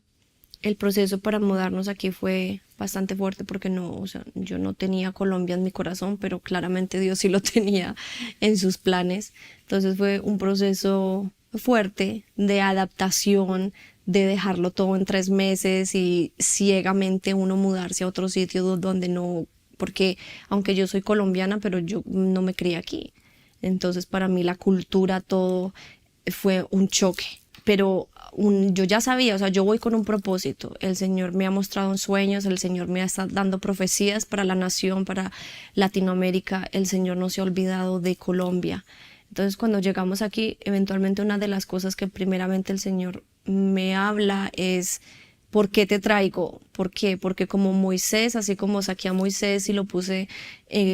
El proceso para mudarnos aquí fue bastante fuerte porque o sea, yo no tenía Colombia en mi corazón, pero claramente Dios sí lo tenía en sus planes. Entonces fue un proceso fuerte de adaptación, de dejarlo todo en 3 meses y ciegamente uno mudarse a otro sitio donde no, porque aunque yo soy colombiana, pero yo no me crié aquí. Entonces para mí la cultura, todo fue un choque. Pero yo ya sabía, o sea, yo voy con un propósito. El Señor me ha mostrado en sueños, el Señor me está dando profecías para la nación, para Latinoamérica. El Señor no se ha olvidado de Colombia. Entonces, cuando llegamos aquí, eventualmente una de las cosas que primeramente el Señor me habla es: ¿por qué te traigo? ¿Por qué? Porque como Moisés, así como saqué a Moisés y lo puse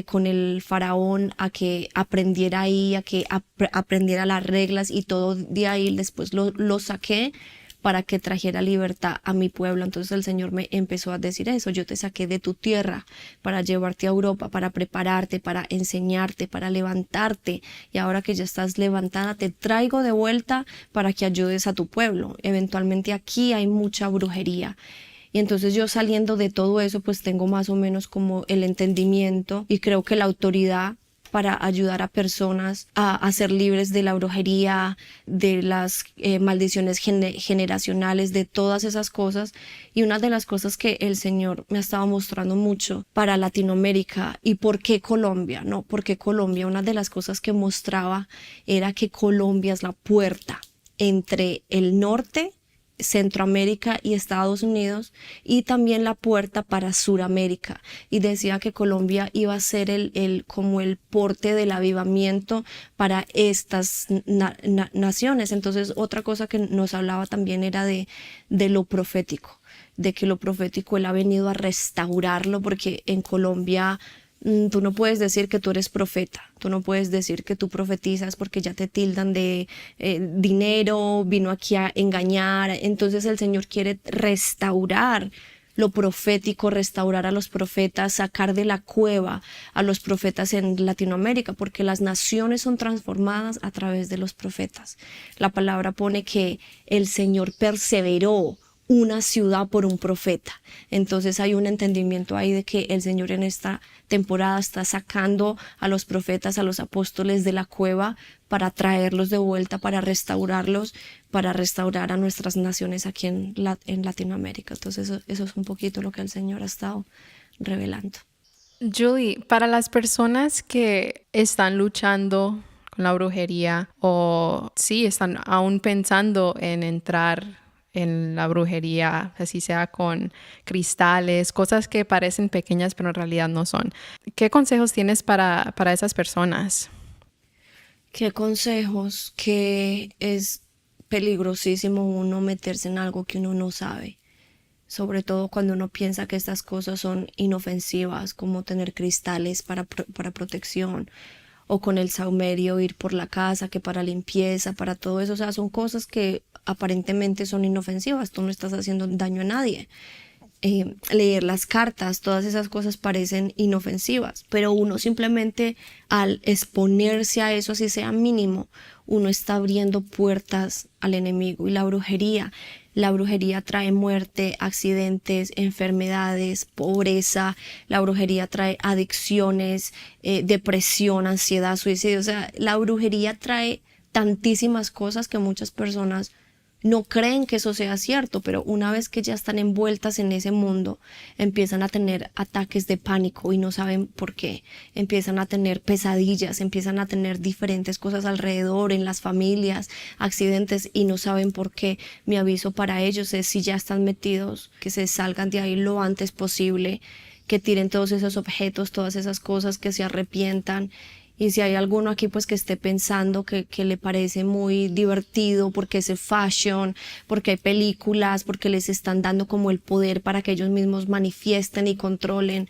con el faraón a que aprendiera ahí, a que aprendiera las reglas, y todo de ahí después lo saqué para que trajera libertad a mi pueblo. Entonces el Señor me empezó a decir eso: yo te saqué de tu tierra para llevarte a Europa, para prepararte, para enseñarte, para levantarte, y ahora que ya estás levantada, te traigo de vuelta para que ayudes a tu pueblo. Eventualmente aquí hay mucha brujería Y entonces yo saliendo de todo eso, pues tengo más o menos como el entendimiento y creo que la autoridad para ayudar a personas a ser libres de la brujería, de las maldiciones generacionales, de todas esas cosas. Y una de las cosas que el Señor me ha estado mostrando mucho para Latinoamérica y por qué Colombia, ¿no? Porque Colombia, una de las cosas que mostraba era que Colombia es la puerta entre el norte, Centroamérica y Estados Unidos, y también la puerta para Suramérica, y decía que Colombia iba a ser como el porte del avivamiento para estas naciones. Entonces otra cosa que nos hablaba también era de lo profético, de que lo profético él ha venido a restaurarlo, porque en Colombia tú no puedes decir que tú eres profeta, tú no puedes decir que tú profetizas porque ya te tildan de dinero, vino aquí a engañar. Entonces el Señor quiere restaurar lo profético, restaurar a los profetas, sacar de la cueva a los profetas en Latinoamérica, porque las naciones son transformadas a través de los profetas. La palabra pone que el Señor perseveró una ciudad por un profeta. Entonces hay un entendimiento ahí de que el Señor en esta temporada está sacando a los profetas, a los apóstoles de la cueva para traerlos de vuelta, para restaurarlos, para restaurar a nuestras naciones aquí en Latinoamérica. Entonces eso es un poquito lo que el Señor ha estado revelando. Julie, para las personas que están luchando con la brujería o sí están aún pensando en entrar en la brujería, así sea con cristales, cosas que parecen pequeñas pero en realidad no son. ¿Qué consejos tienes para esas personas? ¿Qué consejos? Que es peligrosísimo uno meterse en algo que uno no sabe, sobre todo cuando uno piensa que estas cosas son inofensivas, como tener cristales para protección, o con el saumerio ir por la casa, que para limpieza, para todo eso. O sea, son cosas que aparentemente son inofensivas, tú no estás haciendo daño a nadie. Leer las cartas, todas esas cosas parecen inofensivas, pero uno simplemente al exponerse a eso, así sea mínimo, uno está abriendo puertas al enemigo. Y la brujería trae muerte, accidentes, enfermedades, pobreza. La brujería trae adicciones, depresión, ansiedad, suicidio. O sea, la brujería trae tantísimas cosas que muchas personas no creen que eso sea cierto, pero una vez que ya están envueltas en ese mundo, empiezan a tener ataques de pánico y no saben por qué. Empiezan a tener pesadillas, empiezan a tener diferentes cosas alrededor, en las familias, accidentes, y no saben por qué. Mi aviso para ellos es, si ya están metidos, que se salgan de ahí lo antes posible, que tiren todos esos objetos, todas esas cosas, que se arrepientan. Y si hay alguno aquí pues que esté pensando que le parece muy divertido porque es fashion, porque hay películas, porque les están dando como el poder para que ellos mismos manifiesten y controlen,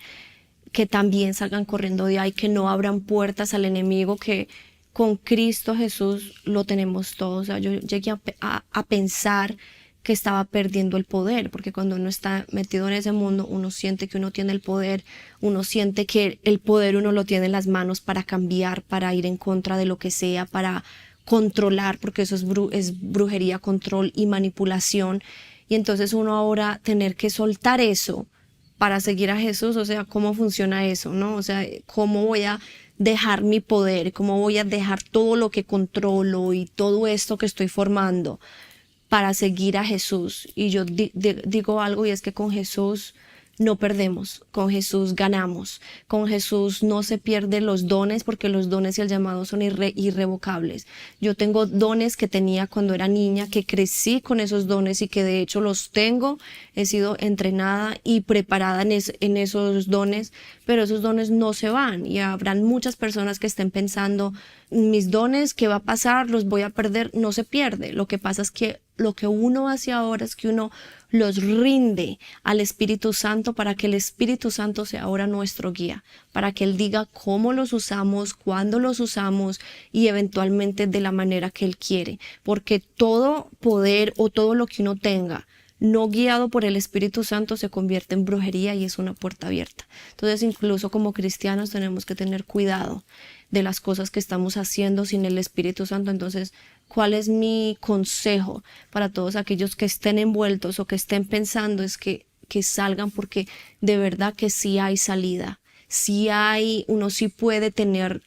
que también salgan corriendo de ahí, que no abran puertas al enemigo, que con Cristo Jesús lo tenemos todo. O sea, yo llegué a pensar que estaba perdiendo el poder, porque cuando uno está metido en ese mundo, uno siente que uno tiene el poder, uno siente que el poder uno lo tiene en las manos para cambiar, para ir en contra de lo que sea, para controlar, porque eso es brujería, control y manipulación. Y entonces uno ahora tener que soltar eso para seguir a Jesús, o sea, ¿cómo funciona eso, no? O sea, ¿cómo voy a dejar mi poder? ¿Cómo voy a dejar todo lo que controlo y todo esto que estoy formando para seguir a Jesús? Y yo digo algo, y es que con Jesús no perdemos, con Jesús ganamos, con Jesús no se pierden los dones, porque los dones y el llamado son irrevocables. Yo tengo dones que tenía cuando era niña, que crecí con esos dones y que de hecho los tengo, he sido entrenada y preparada en esos dones, pero esos dones no se van, y habrán muchas personas que estén pensando, mis dones, ¿qué va a pasar? ¿Los voy a perder? No se pierde. Lo que pasa es que lo que uno hace ahora es que uno los rinde al Espíritu Santo, para que el Espíritu Santo sea ahora nuestro guía, para que Él diga cómo los usamos, cuándo los usamos y eventualmente de la manera que Él quiere. Porque todo poder o todo lo que uno tenga no guiado por el Espíritu Santo se convierte en brujería y es una puerta abierta. Entonces, incluso como cristianos tenemos que tener cuidado de las cosas que estamos haciendo sin el Espíritu Santo. Entonces, ¿cuál es mi consejo para todos aquellos que estén envueltos o que estén pensando? Es que que salgan, porque de verdad que sí hay salida. Sí hay, uno sí puede tener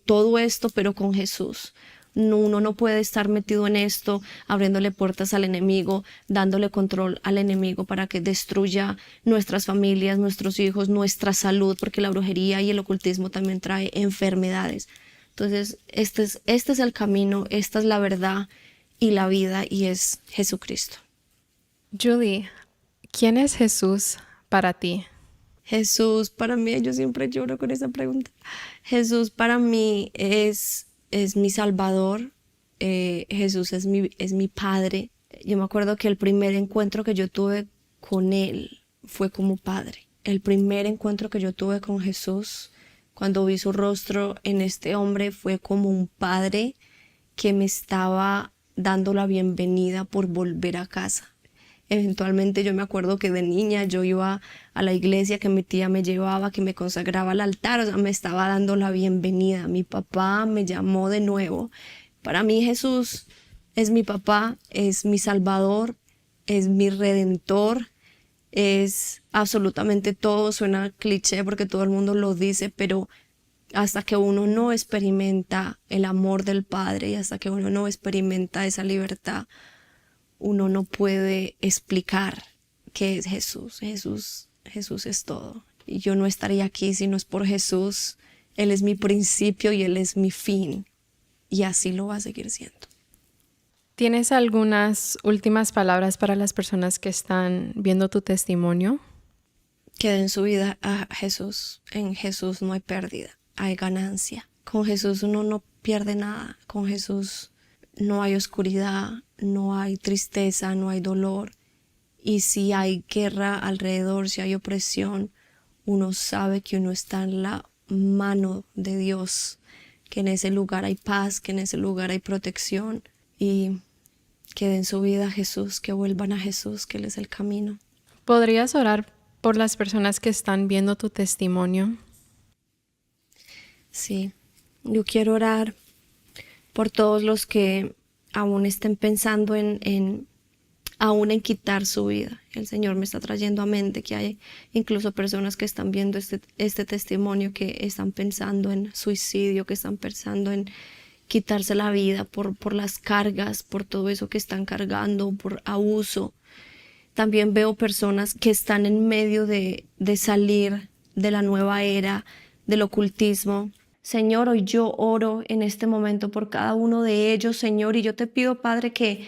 todo esto, pero con Jesús. No, uno no puede estar metido en esto, abriéndole puertas al enemigo, dándole control al enemigo para que destruya nuestras familias, nuestros hijos, nuestra salud, porque la brujería y el ocultismo también trae enfermedades. Entonces, este es el camino, esta es la verdad y la vida, y es Jesucristo. Julie, ¿quién es Jesús para ti? Jesús para mí, yo siempre lloro con esa pregunta. Jesús para mí es mi Salvador. Jesús es mi Padre. Yo me acuerdo que el primer encuentro que yo tuve con Él fue como Padre. El primer encuentro que yo tuve con Jesús, cuando vi su rostro en este hombre, fue como un Padre que me estaba dando la bienvenida por volver a casa. Eventualmente yo me acuerdo que de niña yo iba a la iglesia, que mi tía me llevaba, que me consagraba al altar, o sea, me estaba dando la bienvenida. Mi papá me llamó de nuevo. Para mí Jesús es mi papá, es mi Salvador, es mi Redentor, es absolutamente todo. Suena cliché porque todo el mundo lo dice, pero hasta que uno no experimenta el amor del Padre y hasta que uno no experimenta esa libertad, uno no puede explicar qué es Jesús. Jesús es todo. Y yo no estaría aquí si no es por Jesús. Él es mi principio y Él es mi fin. Y así lo va a seguir siendo. ¿Tienes algunas últimas palabras para las personas que están viendo tu testimonio? Que den su vida a Jesús. En Jesús no hay pérdida, hay ganancia. Con Jesús uno no pierde nada. Con Jesús no hay oscuridad, no hay tristeza, no hay dolor. Y si hay guerra alrededor, si hay opresión, uno sabe que uno está en la mano de Dios, que en ese lugar hay paz, que en ese lugar hay protección, y que den su vida a Jesús, que vuelvan a Jesús, que Él es el camino. ¿Podrías orar por las personas que están viendo tu testimonio? Sí, yo quiero orar por todos los que aún estén pensando en quitar su vida. El Señor me está trayendo a mente que hay incluso personas que están viendo este testimonio, que están pensando en suicidio, que están pensando en quitarse la vida por las cargas, por todo eso que están cargando, por abuso. También veo personas que están en medio de salir de la nueva era del ocultismo. Señor, hoy yo oro en este momento por cada uno de ellos, Señor, y yo te pido, Padre, que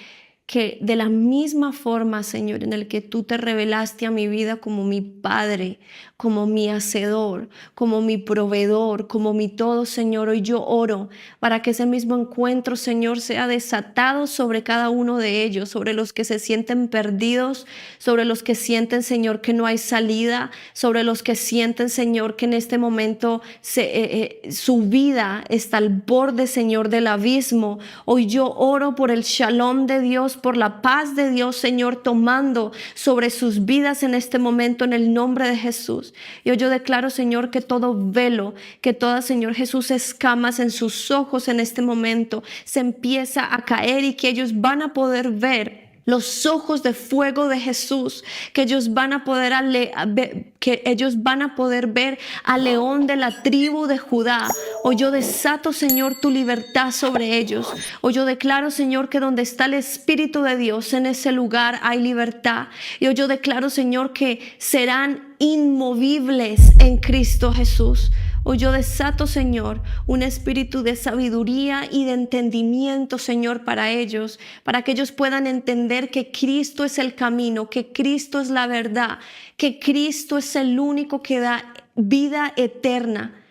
de la misma forma, Señor, en el que tú te revelaste a mi vida como mi Padre, como mi hacedor, como mi proveedor, como mi todo, Señor, hoy yo oro para que ese mismo encuentro, Señor, sea desatado sobre cada uno de ellos, sobre los que se sienten perdidos, sobre los que sienten, Señor, que no hay salida, sobre los que sienten, Señor, que en este momento su vida está al borde, Señor, del abismo. Hoy yo oro por el shalom de Dios, por la paz de Dios, Señor, tomando sobre sus vidas en este momento, en el nombre de Jesús. Y hoy yo declaro, Señor, que todo velo, que toda, Señor Jesús, escamas en sus ojos en este momento se empieza a caer, y que ellos van a poder ver los ojos de fuego de Jesús, que ellos van a poder ver al león de la tribu de Judá. Hoy yo desato, Señor, tu libertad sobre ellos. Hoy yo declaro, Señor, que donde está el Espíritu de Dios, en ese lugar hay libertad. Y hoy yo declaro, Señor, que serán inmovibles en Cristo Jesús. Hoy yo desato, Señor, un espíritu de sabiduría y de entendimiento, Señor, para ellos, para que ellos puedan entender que Cristo es el camino, que Cristo es la verdad, que Cristo es el único que da vida eterna.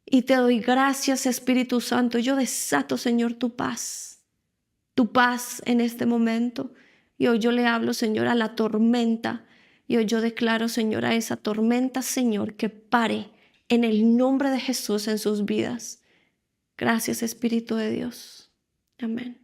Y te doy gracias, Espíritu Santo. Yo desato, Señor, tu paz en este momento. Y hoy yo le hablo, Señor, a la tormenta. Y hoy yo declaro, Señor, a esa tormenta, Señor, que pare en el nombre de Jesús en sus vidas. Gracias, Espíritu de Dios. Amén.